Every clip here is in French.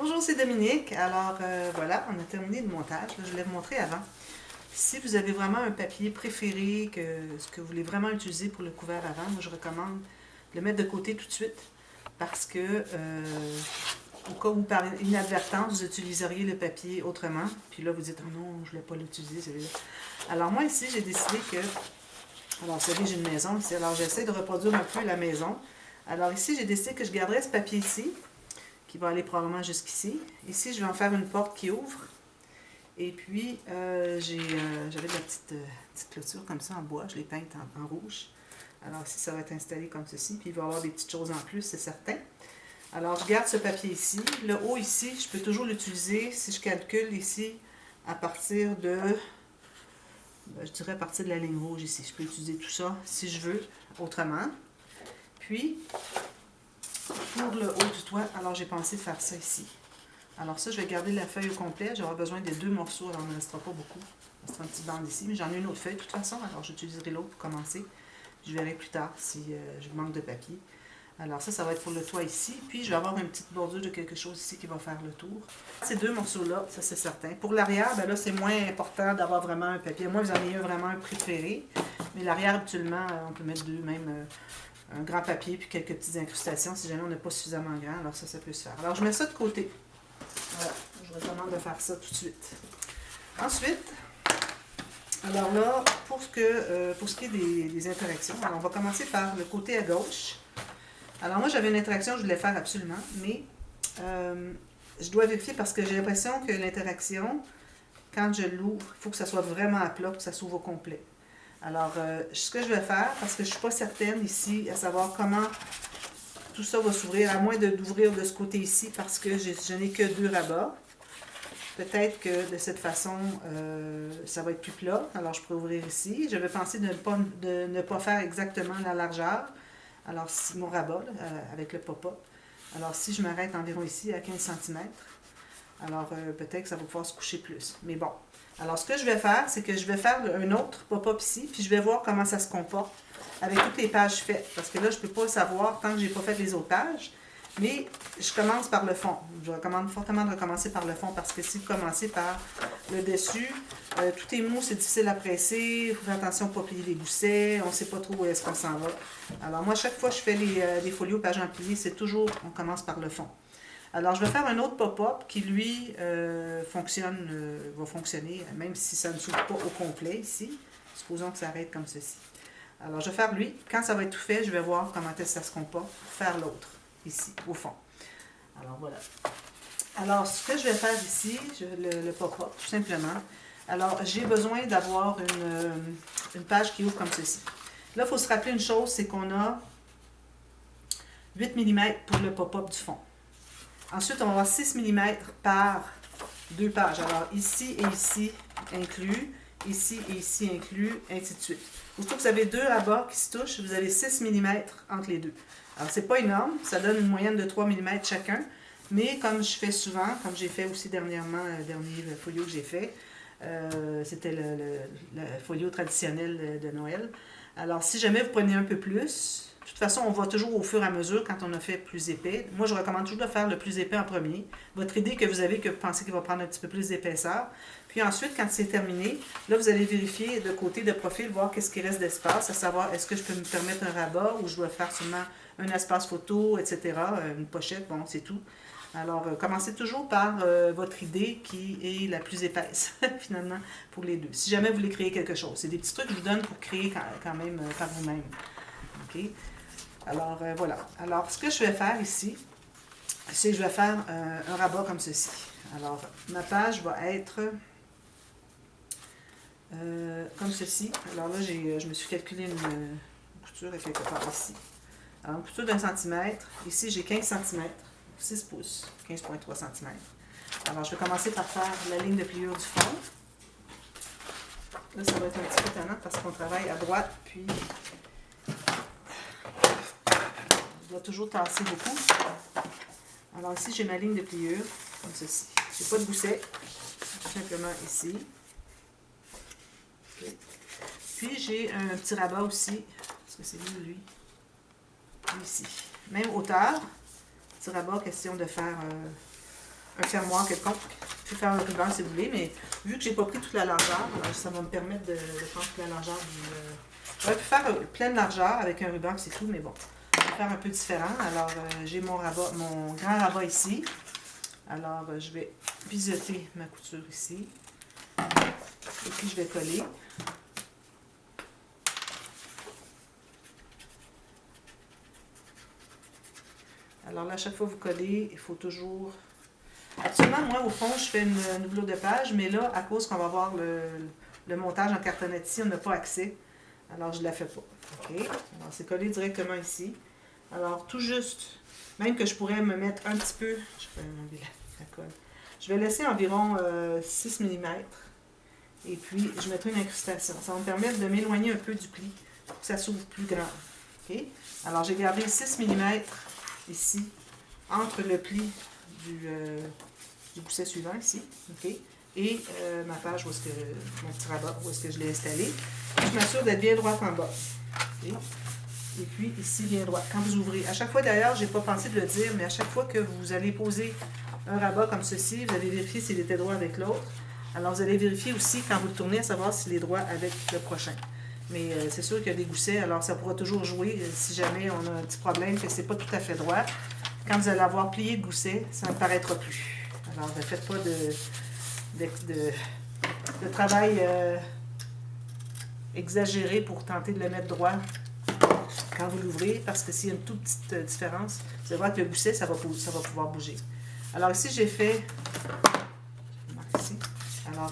Bonjour, c'est Dominique. Alors voilà, on a terminé le montage. Là, je l'ai montré avant. Si vous avez vraiment un papier préféré, ce que vous voulez vraiment utiliser pour le couvert avant, moi je recommande de le mettre de côté tout de suite parce que au cas où par inadvertance vous utiliseriez le papier autrement, puis là vous dites oh non, je ne voulais pas l'utiliser celui-là. Alors moi ici j'ai décidé que, alors vous savez j'ai une maison ici, alors j'essaie de reproduire un peu la maison. Alors ici j'ai décidé que je garderais ce papier ici qui va aller probablement jusqu'ici. Ici, je vais en faire une porte qui ouvre. Et puis, j'avais de la petite clôture comme ça en bois. Je l'ai peinte en rouge. Alors ici, ça va être installé comme ceci. Puis il va y avoir des petites choses en plus, c'est certain. Alors, je garde ce papier ici. Le haut ici, je peux toujours l'utiliser si je calcule ici à partir de, je dirais à partir de la ligne rouge ici. Je peux utiliser tout ça si je veux autrement. Puis, pour le haut du toit, alors j'ai pensé faire ça ici. Alors ça, je vais garder la feuille au complet. J'aurai besoin des deux morceaux, alors il ne me restera pas beaucoup. Il restera une petite bande ici, mais j'en ai une autre feuille de toute façon, alors j'utiliserai l'autre pour commencer. Je verrai plus tard si je manque de papier. Alors ça va être pour le toit ici. Puis je vais avoir une petite bordure de quelque chose ici qui va faire le tour. Ces deux morceaux-là, ça c'est certain. Pour l'arrière, ben là c'est moins important d'avoir vraiment un papier. Moi, vous en avez vraiment un préféré. Mais l'arrière, habituellement, on peut mettre deux, même un grand papier puis quelques petites incrustations si jamais on n'a pas suffisamment grand. Alors ça peut se faire. Alors je mets ça de côté. Voilà, je vous recommande de faire ça tout de suite. Ensuite, alors là, pour ce qui est des interactions, alors on va commencer par le côté à gauche. Alors moi, j'avais une interaction que je voulais faire absolument, mais je dois vérifier parce que j'ai l'impression que l'interaction, quand je l'ouvre, il faut que ça soit vraiment à plat, que ça s'ouvre au complet. Alors, ce que je vais faire, parce que je ne suis pas certaine ici à savoir comment tout ça va s'ouvrir, à moins d'ouvrir de ce côté ici, parce que je n'ai que deux rabats. Peut-être que de cette façon, ça va être plus plat. Alors, je pourrais ouvrir ici. Je vais penser de ne pas faire exactement la largeur. Alors, si mon rabat, là, avec le pop-up. Alors, si je m'arrête environ ici à 15 cm, alors peut-être que ça va pouvoir se coucher plus. Mais bon. Alors, ce que je vais faire, c'est que je vais faire un autre pop-up ici, puis je vais voir comment ça se comporte avec toutes les pages faites. Parce que là, je ne peux pas savoir tant que je n'ai pas fait les autres pages. Mais je commence par le fond. Je recommande fortement de recommencer par le fond parce que si vous commencez par le dessus, tout est mou, c'est difficile à presser. Il faut faire attention pour ne pas plier les goussets. On ne sait pas trop où est-ce qu'on s'en va. Alors moi, chaque fois que je fais les folios pages empilées, c'est toujours, on commence par le fond. Alors, je vais faire un autre pop-up qui, lui, va fonctionner, même si ça ne s'ouvre pas au complet ici. Supposons que ça arrête comme ceci. Alors, je vais faire lui. Quand ça va être tout fait, je vais voir comment est-ce que ça se comporte. Faire l'autre, ici, au fond. Alors, voilà. Alors, ce que je vais faire ici, le pop-up, tout simplement. Alors, j'ai besoin d'avoir une page qui ouvre comme ceci. Là, il faut se rappeler une chose, c'est qu'on a 8 mm pour le pop-up du fond. Ensuite, on va avoir 6 mm par deux pages. Alors, ici et ici inclus, ici et ici inclus, ainsi de suite. Aussitôt que vous avez deux rabats qui se touchent, vous avez 6 mm entre les deux. Alors, c'est pas énorme, ça donne une moyenne de 3 mm chacun, mais comme je fais souvent, comme j'ai fait aussi dernièrement, le dernier folio que j'ai fait, c'était le folio traditionnel de Noël. Alors, si jamais vous prenez un peu plus, de toute façon, on va toujours au fur et à mesure quand on a fait plus épais. Moi, je recommande toujours de faire le plus épais en premier. Votre idée que vous avez, que vous pensez qu'il va prendre un petit peu plus d'épaisseur. Puis ensuite, quand c'est terminé, là, vous allez vérifier de côté de profil, voir qu'est-ce qui reste d'espace, à savoir, est-ce que je peux me permettre un rabat ou je dois faire seulement un espace photo, etc., une pochette, bon, c'est tout. Alors, commencez toujours par votre idée qui est la plus épaisse, finalement, pour les deux. Si jamais vous voulez créer quelque chose. C'est des petits trucs que je vous donne pour créer quand même par vous-même. OK? Alors, voilà. Alors, ce que je vais faire ici, c'est que je vais faire un rabat comme ceci. Alors, ma page va être comme ceci. Alors là, je me suis calculé une couture à quelque part ici. Alors, une couture d'1 cm. Ici, j'ai 15 cm. 6 pouces, 15,3 cm. Alors, je vais commencer par faire la ligne de pliure du fond. Là, ça va être un petit peu tannant parce qu'on travaille à droite, puis je dois toujours tasser beaucoup. Alors ici, j'ai ma ligne de pliure, comme ceci. Je n'ai pas de gousset, tout simplement ici. Okay. Puis j'ai un petit rabat aussi, est-ce que c'est lui, ici. Même hauteur, petit rabat, question de faire un fermoir quelconque. Je vais faire un ruban si vous voulez, mais vu que j'ai pas pris toute la largeur, ça va me permettre de prendre toute la largeur du... J'aurais pu faire pleine largeur avec un ruban, c'est tout, mais bon. Je vais faire un peu différent. Alors, j'ai mon grand rabat ici. Alors, je vais biseauter ma couture ici. Et puis, je vais coller. Alors là, à chaque fois que vous collez, il faut toujours... Actuellement, moi, au fond, je fais une doublure de page, mais là, à cause qu'on va avoir le montage en cartonnette ici, on n'a pas accès. Alors, je ne la fais pas. OK? Alors, c'est collé directement ici. Alors, tout juste, même que je pourrais me mettre un petit peu... Je vais enlever la colle. Je vais laisser environ 6 mm. Et puis, je mettrai une incrustation. Ça va me permettre de m'éloigner un peu du pli pour que ça s'ouvre plus grand. OK? Alors, j'ai gardé 6 mm ici, entre le pli du gousset suivant, ici. OK? Et ma page, où est-ce que, mon petit rabat, où est-ce que je l'ai installé. Je m'assure d'être bien droite en bas. OK? Et puis, ici, bien droit. Quand vous ouvrez, à chaque fois d'ailleurs, je n'ai pas pensé de le dire, mais à chaque fois que vous allez poser un rabat comme ceci, vous allez vérifier s'il était droit avec l'autre. Alors, vous allez vérifier aussi, quand vous le tournez, à savoir s'il est droit avec le prochain. Mais c'est sûr qu'il y a des goussets, alors ça pourra toujours jouer si jamais on a un petit problème, que ce n'est pas tout à fait droit. Quand vous allez avoir plié le gousset, ça ne paraîtra plus. Alors, ne faites pas de travail exagéré pour tenter de le mettre droit quand vous l'ouvrez, parce que s'il y a une toute petite différence, vous allez voir que le gousset, ça va pouvoir bouger. Alors ici, j'ai fait... Ici. Alors,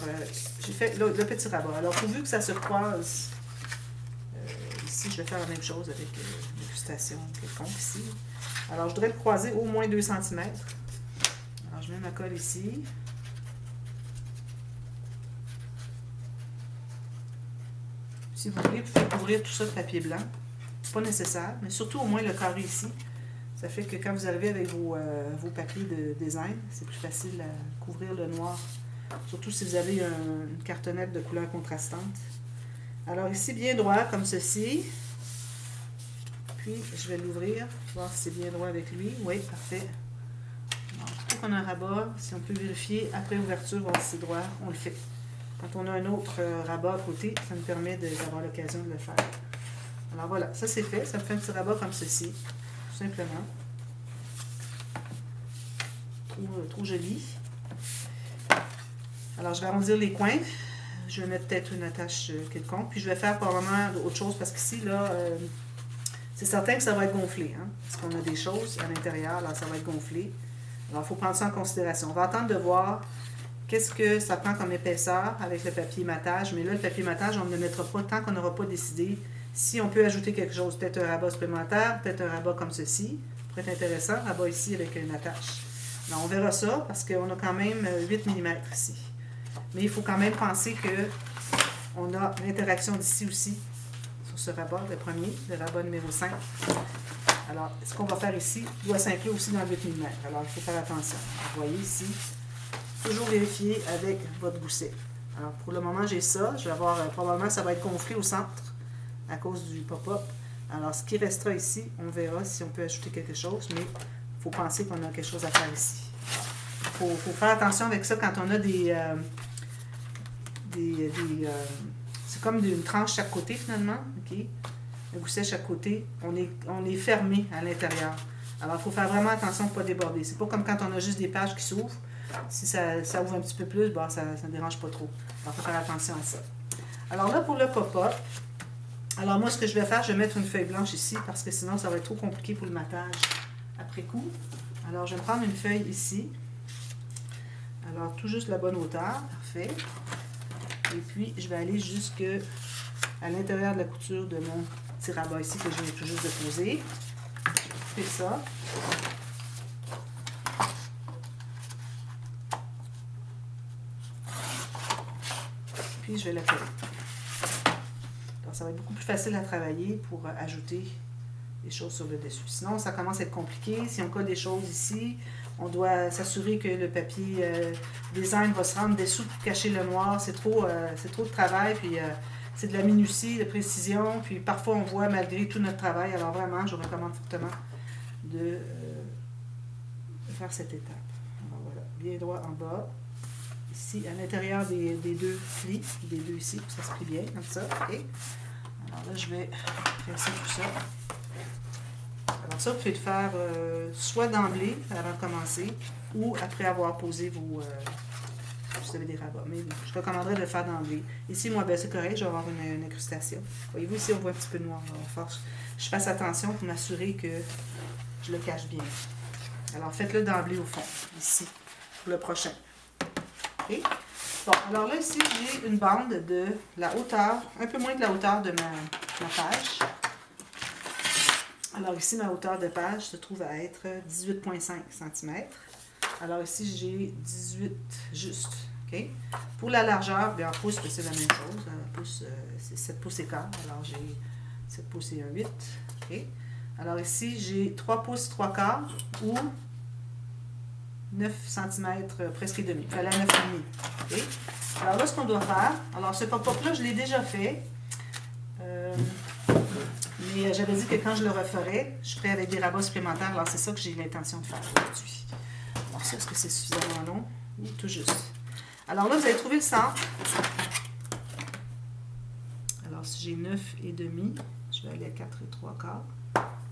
j'ai fait le petit rabat. Alors, pourvu que ça se croise, ici, je vais faire la même chose avec l'incrustation quelconque ici. Alors, je voudrais le croiser au moins 2 cm. Alors, je mets ma colle ici. Si vous voulez, vous pouvez couvrir tout ça de papier blanc. Pas nécessaire, mais surtout au moins le carré ici. Ça fait que quand vous arrivez avec vos papiers de design, c'est plus facile à couvrir le noir. Surtout si vous avez une cartonnette de couleur contrastante. Alors ici, bien droit, comme ceci. Puis, je vais l'ouvrir, voir si c'est bien droit avec lui. Oui, parfait. Surtout qu'on a un rabat, si on peut vérifier après ouverture, voir si c'est droit, on le fait. Quand on a un autre rabat à côté, ça nous permet d'avoir l'occasion de le faire. Alors voilà, ça c'est fait. Ça me fait un petit rabat comme ceci, tout simplement. Trop joli. Alors je vais arrondir les coins. Je vais mettre peut-être une attache quelconque. Puis je vais faire probablement autre chose parce qu'ici, là, c'est certain que ça va être gonflé. Hein, parce qu'on a des choses à l'intérieur, là, ça va être gonflé. Alors il faut prendre ça en considération. On va attendre de voir qu'est-ce que ça prend comme épaisseur avec le papier matage. Mais là, le papier matage, on ne le mettra pas tant qu'on n'aura pas décidé si on peut ajouter quelque chose. Peut-être un rabat supplémentaire, peut-être un rabat comme ceci. Ça pourrait être intéressant. Un rabat ici avec une attache. Alors, on verra ça parce qu'on a quand même 8 mm ici. Mais il faut quand même penser qu'on a l'interaction d'ici aussi sur ce rabat, le premier, le rabat numéro 5. Alors, ce qu'on va faire ici doit s'inclure aussi dans le 8 mm. Alors, il faut faire attention. Vous voyez ici, toujours vérifier avec votre gousset. Alors, pour le moment, j'ai ça. Je vais avoir, probablement, ça va être gonflé au centre à cause du pop-up. Alors, ce qui restera ici, on verra si on peut ajouter quelque chose, mais il faut penser qu'on a quelque chose à faire ici. Il faut faire attention avec ça quand on a c'est comme une tranche chaque côté, finalement. Okay? Le gousset chaque côté, on est fermé à l'intérieur. Alors, il faut faire vraiment attention de ne pas déborder. C'est pas comme quand on a juste des pages qui s'ouvrent. Si ça ouvre un petit peu plus, bon, ça ne dérange pas trop. Alors, il faut faire attention à ça. Alors là, pour le pop-up, alors moi, ce que je vais faire, je vais mettre une feuille blanche ici parce que sinon, ça va être trop compliqué pour le matage après coup. Alors, je vais prendre une feuille ici. Alors, tout juste la bonne hauteur. Parfait. Et puis, je vais aller jusque à l'intérieur de la couture de mon petit rabat ici que je viens tout juste de poser. Je fais ça. Puis, je vais la coller. Alors, ça va être beaucoup plus facile à travailler pour ajouter des choses sur le dessus. Sinon, ça commence à être compliqué. Si on colle des choses ici, on doit s'assurer que le papier design va se rendre dessous pour cacher le noir. C'est trop de travail, puis c'est de la minutie, de précision. Puis parfois, on voit malgré tout notre travail. Alors vraiment, je recommande fortement de faire cette étape. Alors voilà. bien droit en bas. Ici, à l'intérieur des deux plis, des deux ici, ça se plie bien, comme ça. OK. Alors là, je vais presser tout ça. Alors ça, vous pouvez le faire soit d'emblée, avant de commencer, ou après avoir posé vos... vous avez des rabats. Mais je recommanderais de le faire d'emblée. Ici, moi, ben, c'est correct, je vais avoir une incrustation. Voyez-vous, ici, on voit un petit peu de noir. Il va falloir que je fasse attention pour m'assurer que je le cache bien. Alors, faites-le d'emblée au fond, ici, pour le prochain. OK? Bon, alors là, ici, j'ai une bande de la hauteur, un peu moins de la hauteur de ma page. Alors ici, ma hauteur de page se trouve à être 18,5 cm. Alors ici, j'ai 18 juste. Okay? Pour la largeur, bien, en pouces, c'est la même chose. Un pouce, c'est 7 pouces et quart. Alors j'ai 7 pouces et un 8. Okay? Alors ici, j'ai 3 pouces 3 quarts ou 9 cm presque et demi. Il fallait à 9,5. Okay? Alors là, ce qu'on doit faire, alors ce pop-up-là, je l'ai déjà fait. Mais j'avais dit que quand je le referais, je ferais avec des rabats supplémentaires. Alors c'est ça que j'ai l'intention de faire aujourd'hui. Alors ça, est-ce que c'est suffisamment long? Oui, tout juste. Alors là, vous allez trouver le centre. Alors si j'ai 9,5, je vais aller à 4 et 3 quarts.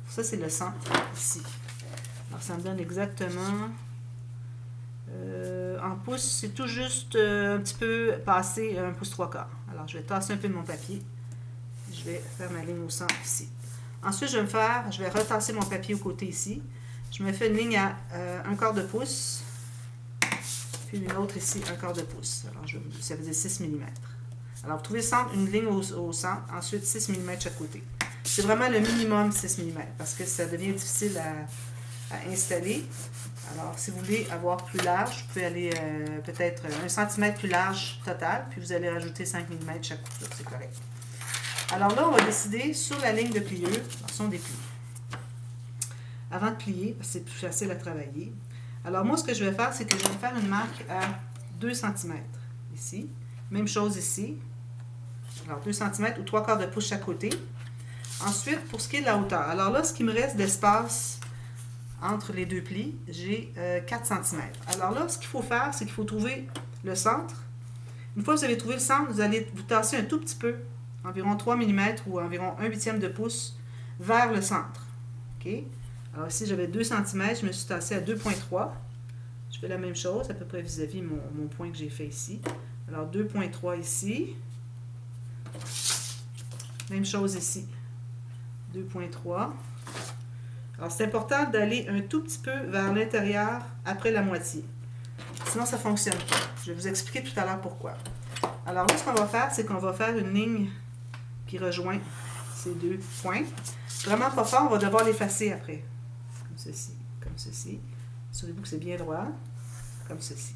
Ça, c'est le centre ici. Alors ça me donne exactement... en pouces, c'est tout juste un petit peu passé 1 pouce 3 quarts. Alors je vais tasser un peu de mon papier. Je vais faire ma ligne au centre ici. Ensuite, je vais retasser mon papier au côté ici. Je me fais une ligne à 1 quart de pouce. Puis une autre ici, 1 quart de pouce. Alors, ça faisait 6 mm. Alors, vous trouvez le centre, une ligne au centre. Ensuite, 6 mm chaque côté. C'est vraiment le minimum 6 mm parce que ça devient difficile à installer. Alors, si vous voulez avoir plus large, vous pouvez aller peut-être 1 cm plus large total. Puis, vous allez rajouter 5 mm chaque côté. C'est correct. Alors là, on va décider sur la ligne de pliure, on déplie. Avant de plier, c'est plus facile à travailler. Alors moi, ce que je vais faire, c'est que je vais faire une marque à 2 cm ici. Même chose ici. Alors 2 cm ou 3 quarts de pouce chaque côté. Ensuite, pour ce qui est de la hauteur. Alors là, ce qui me reste d'espace entre les deux plis, j'ai 4 cm. Alors là, ce qu'il faut faire, c'est qu'il faut trouver le centre. Une fois que vous avez trouvé le centre, vous allez vous tasser un tout petit peu, environ 3 mm ou environ 1/8 de pouce vers le centre. OK? Alors ici, j'avais 2 cm, je me suis tassée à 2,3. Je fais la même chose, à peu près vis-à-vis mon point que j'ai fait ici. Alors 2,3 ici. Même chose ici. 2,3. Alors c'est important d'aller un tout petit peu vers l'intérieur après la moitié. Sinon, ça ne fonctionne pas. Je vais vous expliquer tout à l'heure pourquoi. Alors là, ce qu'on va faire, c'est qu'on va faire une ligne qui rejoint ces deux points. Vraiment pas fort, on va devoir l'effacer après. Comme ceci, comme ceci. Assurez-vous que c'est bien droit. Comme ceci.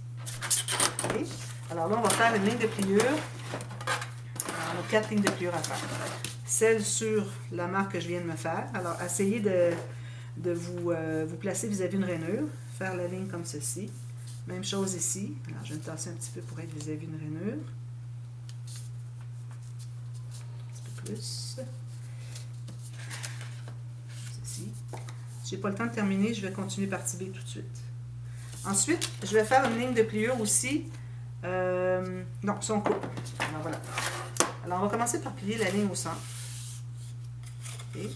Okay. Alors là, on va faire une ligne de pliure. On a 4 lignes de pliure à faire. Celle sur la marque que je viens de me faire. Alors, essayez de vous placer vis-à-vis une rainure. Faire la ligne comme ceci. Même chose ici. Alors, je vais me tasser un petit peu pour être vis-à-vis une rainure. Plus. Ceci. Si je n'ai pas le temps de terminer, je vais continuer partie B tout de suite. Ensuite, je vais faire une ligne de pliure aussi. Non, ça on coupe. Alors voilà. Alors on va commencer par plier la ligne au centre. Okay.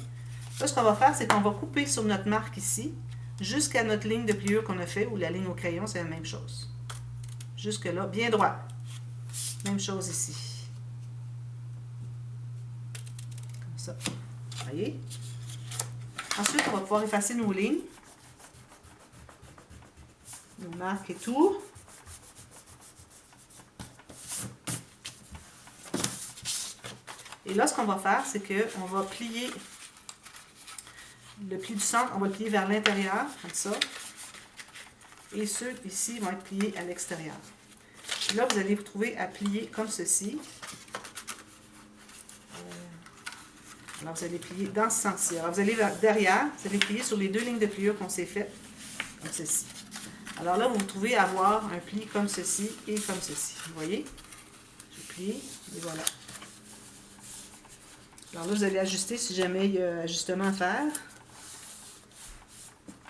Là, ce qu'on va faire, c'est qu'on va couper sur notre marque ici, jusqu'à notre ligne de pliure qu'on a fait, ou la ligne au crayon, c'est la même chose. Jusque là, bien droit. Même chose ici. Ça. Voyez? Ensuite, on va pouvoir effacer nos lignes, nos marques et tout. Et là, ce qu'on va faire, c'est qu'on va plier le pli du centre, on va le plier vers l'intérieur, comme ça. Et ceux ici vont être pliés à l'extérieur. Là, vous allez vous trouver à plier comme ceci. Alors, vous allez plier dans ce sens-ci. Alors, vous allez derrière, vous allez plier sur les deux lignes de pliure qu'on s'est faites, comme ceci. Alors là, vous vous trouvez à avoir un pli comme ceci et comme ceci. Vous voyez? Je plie et voilà. Alors là, vous allez ajuster si jamais il y a ajustement à faire.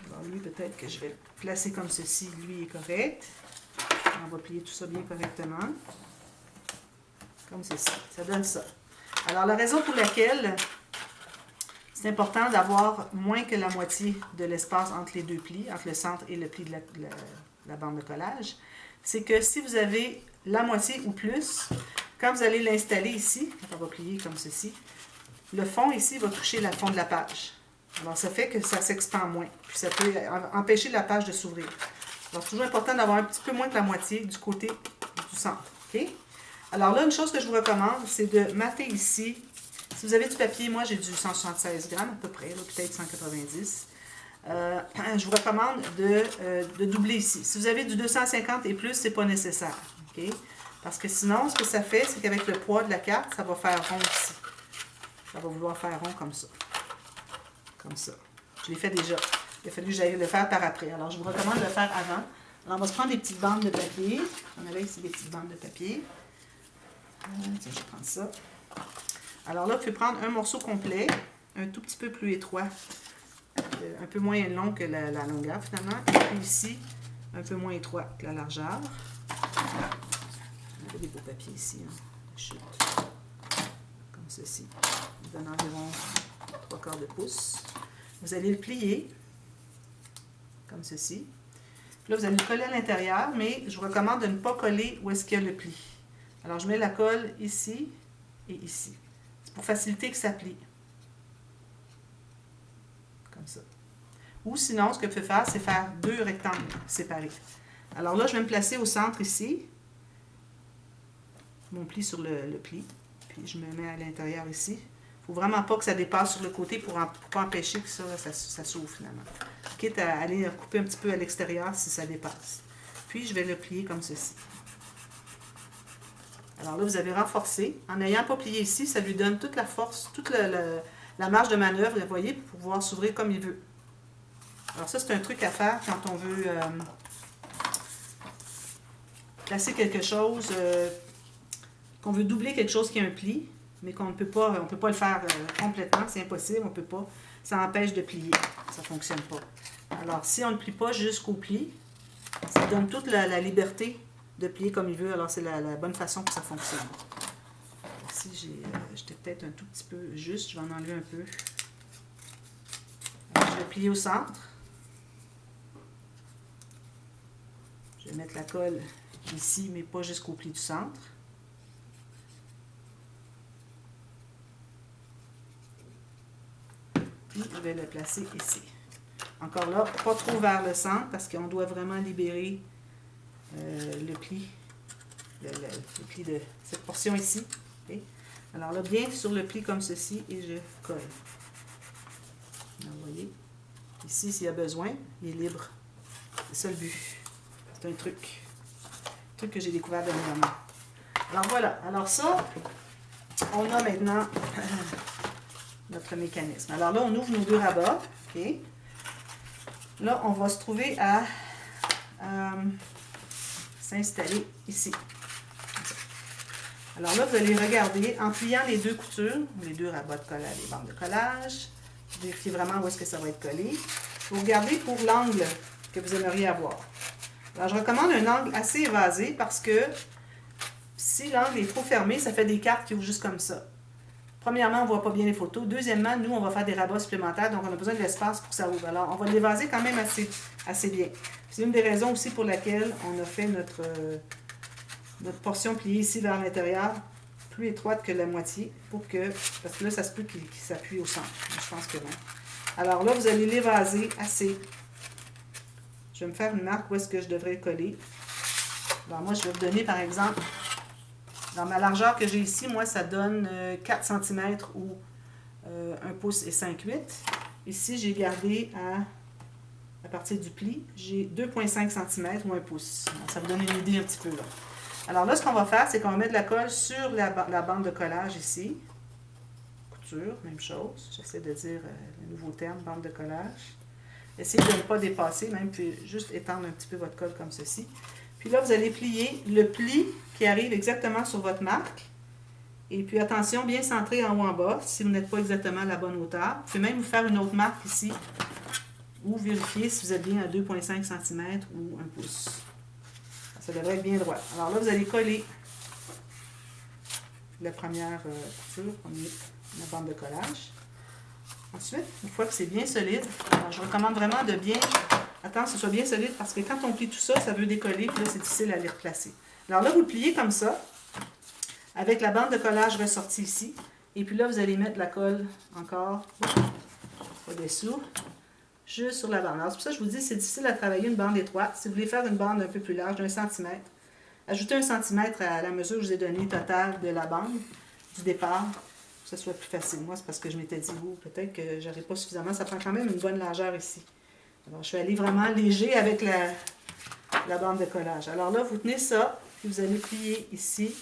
Alors lui, peut-être que je vais le placer comme ceci. Lui est correct. On va plier tout ça bien correctement. Comme ceci. Ça donne ça. Alors, la raison pour laquelle c'est important d'avoir moins que la moitié de l'espace entre les deux plis, entre le centre et le pli de la bande de collage, c'est que si vous avez la moitié ou plus, quand vous allez l'installer ici, on va plier comme ceci, le fond ici va toucher le fond de la page. Alors, ça fait que ça s'expand moins. Puis, ça peut empêcher la page de s'ouvrir. Alors, c'est toujours important d'avoir un petit peu moins que la moitié du côté du centre. OK? Alors là, une chose que je vous recommande, c'est de mater ici. Si vous avez du papier, moi j'ai du 176 grammes à peu près, peut-être 190. Je vous recommande de doubler ici. Si vous avez du 250 et plus, c'est pas nécessaire. OK? Parce que sinon, ce que ça fait, c'est qu'avec le poids de la carte, ça va faire rond ici. Ça va vouloir faire rond comme ça. Comme ça. Je l'ai fait déjà. Il a fallu que j'aille le faire par après. Alors, je vous recommande de le faire avant. Alors, on va se prendre des petites bandes de papier. On avait ici des petites bandes de papier. Tiens, je vais prendre ça. Alors là, vous pouvez prendre un morceau complet, un tout petit peu plus étroit, un peu moins long que la longueur finalement. Et puis ici, un peu moins étroit que la largeur. On a des beaux papiers ici. Hein. Chute. Comme ceci. Ça donne environ 3/4 de pouce. Vous allez le plier, comme ceci. Puis là, vous allez le coller à l'intérieur, mais je vous recommande de ne pas coller où est-ce qu'il y a le pli. Alors, je mets la colle ici et ici. C'est pour faciliter que ça plie. Comme ça. Ou sinon, ce que vous pouvez faire, c'est faire 2 rectangles séparés. Alors là, je vais me placer au centre ici. Mon pli sur le pli. Puis, je me mets à l'intérieur ici. Il ne faut vraiment pas que ça dépasse sur le côté pour ne pas empêcher que ça s'ouvre finalement. Quitte à aller couper un petit peu à l'extérieur si ça dépasse. Puis, je vais le plier comme ceci. Alors là, vous avez renforcé. En n'ayant pas plié ici, ça lui donne toute la force, toute la marge de manœuvre, vous voyez, pour pouvoir s'ouvrir comme il veut. Alors ça, c'est un truc à faire quand on veut placer quelque chose, qu'on veut doubler quelque chose qui a un pli, mais qu'on ne peut pas, on peut pas le faire complètement, c'est impossible, on ne peut pas. Ça empêche de plier, ça ne fonctionne pas. Alors, si on ne plie pas jusqu'au pli, ça donne toute la liberté de plier comme il veut, alors c'est la bonne façon que ça fonctionne. Ici, j'étais peut-être un tout petit peu juste, je vais en enlever un peu. Alors, je vais plier au centre. Je vais mettre la colle ici, mais pas jusqu'au pli du centre. Puis, je vais le placer ici. Encore là, pas trop vers le centre, parce qu'on doit vraiment libérer le pli de cette portion ici. Okay? Alors là, bien sur le pli comme ceci, et je colle. Alors, vous voyez, ici, s'il y a besoin, il est libre. C'est ça le but. C'est un truc que j'ai découvert dernièrement. Alors voilà, alors ça, on a maintenant notre mécanisme. Alors là, on ouvre nos 2 rabats. Okay? Là, on va se trouver à s'installer ici. Alors là, vous allez regarder, en pliant les 2 coutures, les 2 rabats de collage, les bandes de collage, vérifiez vraiment où est-ce que ça va être collé. Vous regardez pour l'angle que vous aimeriez avoir. Alors, je recommande un angle assez évasé parce que si l'angle est trop fermé, ça fait des cartes qui ouvrent juste comme ça. Premièrement, on ne voit pas bien les photos. Deuxièmement, nous, on va faire des rabats supplémentaires, donc on a besoin de l'espace pour que ça ouvre. Alors, on va l'évaser quand même assez bien. C'est une des raisons aussi pour laquelle on a fait notre portion pliée ici vers l'intérieur plus étroite que la moitié, parce que là, ça se peut qu'il s'appuie au centre. Je pense que non. Alors là, vous allez l'évaser assez. Je vais me faire une marque où est-ce que je devrais coller. Alors moi, je vais vous donner, par exemple, dans ma largeur que j'ai ici, moi, ça donne 4 cm ou 1 pouce et 5/8. Ici, j'ai gardé à partir du pli, j'ai 2,5 cm ou 1 pouce. Alors, ça vous donne une idée un petit peu là. Alors là, ce qu'on va faire, c'est qu'on va mettre de la colle sur la bande de collage ici. Couture, même chose. J'essaie de dire le nouveau terme, bande de collage. Essayez de ne pas dépasser, même, puis juste étendre un petit peu votre colle comme ceci. Puis là, vous allez plier le pli qui arrive exactement sur votre marque. Et puis attention, bien centré en haut en bas, si vous n'êtes pas exactement à la bonne hauteur. Vous pouvez même vous faire une autre marque ici. ou vérifiez si vous êtes bien à 2,5 cm ou 1 pouce. Ça devrait être bien droit. Alors là, vous allez coller la première couture, la bande de collage. Ensuite, une fois que c'est bien solide, alors je recommande vraiment de bien attendre que ce soit bien solide parce que quand on plie tout ça, ça veut décoller, puis là, c'est difficile à les replacer. Alors là, vous le pliez comme ça, avec la bande de collage ressortie ici. Et puis là, vous allez mettre la colle encore au-dessous, juste sur la bande. Alors c'est pour ça que je vous dis, c'est difficile à travailler une bande étroite. Si vous voulez faire une bande un peu plus large, d'1 cm, ajoutez 1 cm à la mesure que je vous ai donnée totale de la bande du départ, que ce soit plus facile. Moi, c'est parce que je m'étais dit, peut-être que je n'aurais pas suffisamment. Ça prend quand même une bonne largeur ici. Alors, je vais aller vraiment léger avec la bande de collage. Alors là, vous tenez ça, puis vous allez plier ici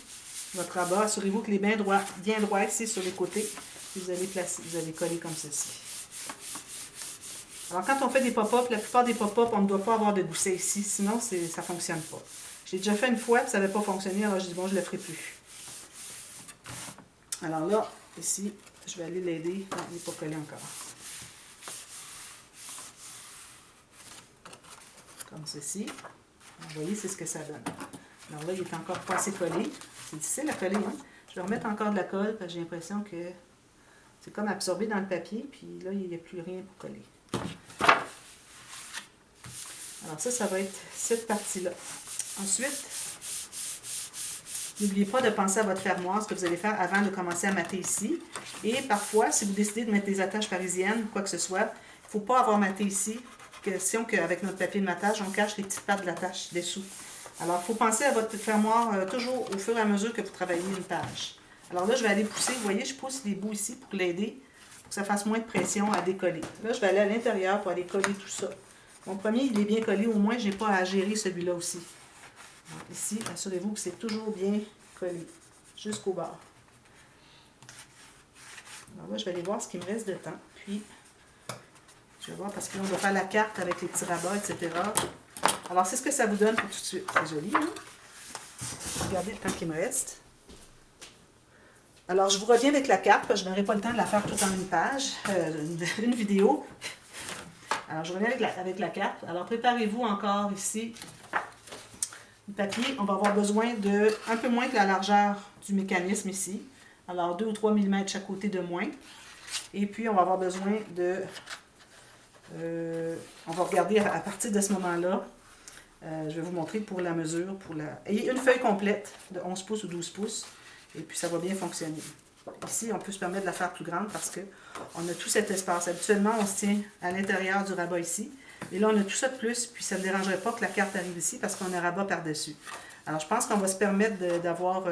votre rabat. Assurez-vous qu'il est bien droit ici sur les côtés. Puis vous allez placer, vous allez coller comme ceci. Alors, quand on fait des pop-up, la plupart des pop-up, on ne doit pas avoir de gousset ici, sinon ça ne fonctionne pas. J'ai déjà fait une fois, puis ça n'avait pas fonctionné, alors je dis bon, je ne le ferai plus. Alors là, ici, je vais aller l'aider. Non, il n'est pas collé encore. Comme ceci. Vous voyez, c'est ce que ça donne. Alors là, il est encore pas assez collé. C'est difficile à coller, hein? Je vais remettre encore de la colle, parce que j'ai l'impression que c'est comme absorbé dans le papier, puis là, il n'y a plus rien pour coller. Alors ça va être cette partie-là. Ensuite, n'oubliez pas de penser à votre fermoir, ce que vous allez faire avant de commencer à mater ici. Et parfois, si vous décidez de mettre des attaches parisiennes, quoi que ce soit, il ne faut pas avoir maté ici. Question qu'avec notre papier de matage, on cache les petites pattes de l'attache dessous. Alors, il faut penser à votre fermoir toujours au fur et à mesure que vous travaillez une page. Alors là, je vais aller pousser. Vous voyez, je pousse les bouts ici pour l'aider, pour que ça fasse moins de pression à décoller. Là, je vais aller à l'intérieur pour aller coller tout ça. Mon premier, il est bien collé. Au moins, je n'ai pas à gérer celui-là aussi. Donc, ici, assurez-vous que c'est toujours bien collé, jusqu'au bord. Alors là, je vais aller voir ce qu'il me reste de temps. Puis, je vais voir parce qu'on doit faire la carte avec les petits rabats, etc. Alors, c'est ce que ça vous donne pour tout de suite. C'est joli, hein? Regardez le temps qu'il me reste. Alors, je vous reviens avec la carte, parce que je n'aurai pas le temps de la faire toute en une page, une vidéo. Alors, je reviens avec la carte. Alors, préparez-vous encore ici. Le papier, on va avoir besoin de un peu moins que la largeur du mécanisme ici. Alors, 2 ou 3 mm chaque côté de moins. Et puis, on va avoir besoin de... on va regarder à partir de ce moment-là. Je vais vous montrer pour la mesure. Et une feuille complète de 11 pouces ou 12 pouces. Et puis, ça va bien fonctionner. Ici, on peut se permettre de la faire plus grande parce qu'on a tout cet espace. Habituellement, on se tient à l'intérieur du rabat ici. Et là, on a tout ça de plus, puis ça ne me dérangerait pas que la carte arrive ici parce qu'on a un rabat par-dessus. Alors, je pense qu'on va se permettre d'avoir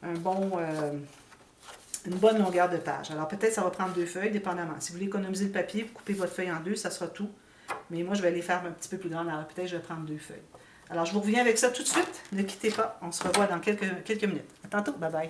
une bonne longueur de page. Alors, peut-être ça va prendre 2 feuilles, dépendamment. Si vous voulez économiser le papier, vous coupez votre feuille en 2, ça sera tout. Mais moi, je vais les faire un petit peu plus grandes. Alors, peut-être je vais prendre 2 feuilles. Alors, je vous reviens avec ça tout de suite. Ne quittez pas. On se revoit dans quelques minutes. À tantôt. Bye bye.